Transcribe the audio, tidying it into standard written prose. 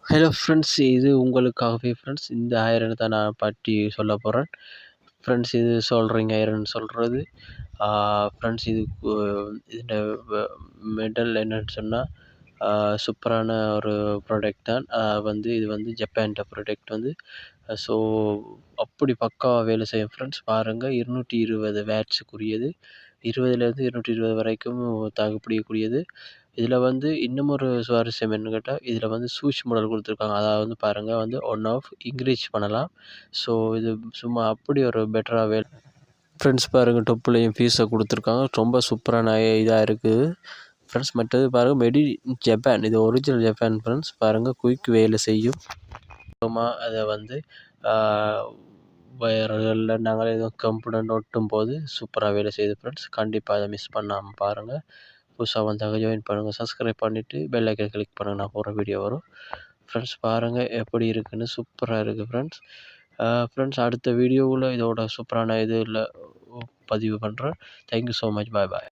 Hello friends, இது உங்களுக்காகவே friends. இந்த ஐரன் தான் நான் பற்றி சொல்ல போகிறேன் ஃப்ரெண்ட்ஸ். இது சொல்கிறீங்க ஐரன் சொல்கிறது ஃப்ரெண்ட்ஸ். இதோட மெடல் என்னன்னு சொன்னால் சூப்பரான ஒரு ப்ராடக்ட் தான். இது ஜப்பான்ட ப்ராடக்ட் ஸோ அப்படி பக்காவாக வேலை செய்யும் ஃப்ரெண்ட்ஸ். பாருங்கள், 220 வேட்ஸுக்குரியது, 20லேருந்து 220 வரைக்கும் தாக்குப்பிடிக்கக்கூடியது. இதில் இன்னும் ஒரு சுவாரஸ்யம் என்னன்னு கேட்டால், இதில் ஸ்விட்ச் மாடல் கொடுத்துருக்காங்க. அதாவது பாருங்கள், ஒன் ஆஃப் இன்க்ரீஸ் பண்ணலாம். ஸோ இது சும்மா அப்படி ஒரு பெட்டராக வேலை ஃப்ரெண்ட்ஸ். பாருங்கள், டொப்புலையும் ஃபீஸை கொடுத்துருக்காங்க. ரொம்ப சூப்பரான இதாக இருக்குது ஃப்ரெண்ட்ஸ். மற்றது பாருங்கள், மேட் இன் ஜப்பான். இது ஒரிஜினல் ஜப்பான் ஃப்ரெண்ட்ஸ். பாருங்கள், குயிக் வேலை செய்யும். அதை வயர்களில் நாங்கள் எதுவும் கம்ப்யூட்டர் ஒட்டும் போது சூப்பராக வேலை செய்யுது ஃப்ரெண்ட்ஸ். கண்டிப்பாக அதை மிஸ் பண்ணாமல் பாருங்கள். புதுசாக வந்தாங்க ஜாயின் பண்ணுங்கள், சப்ஸ்கிரைப் பண்ணிவிட்டு பெல் ஐக்கன் கிளிக் பண்ணுங்கள். நான் போகிற வீடியோ வரும் ஃப்ரெண்ட்ஸ். பாருங்கள் எப்படி இருக்குன்னு, சூப்பராக இருக்குது ஃப்ரெண்ட்ஸ். ஃப்ரெண்ட்ஸ், அடுத்த வீடியோவில் இதோட சூப்பரான பதிவு பண்ணுறேன். Thank you so much. பாய் பாய்.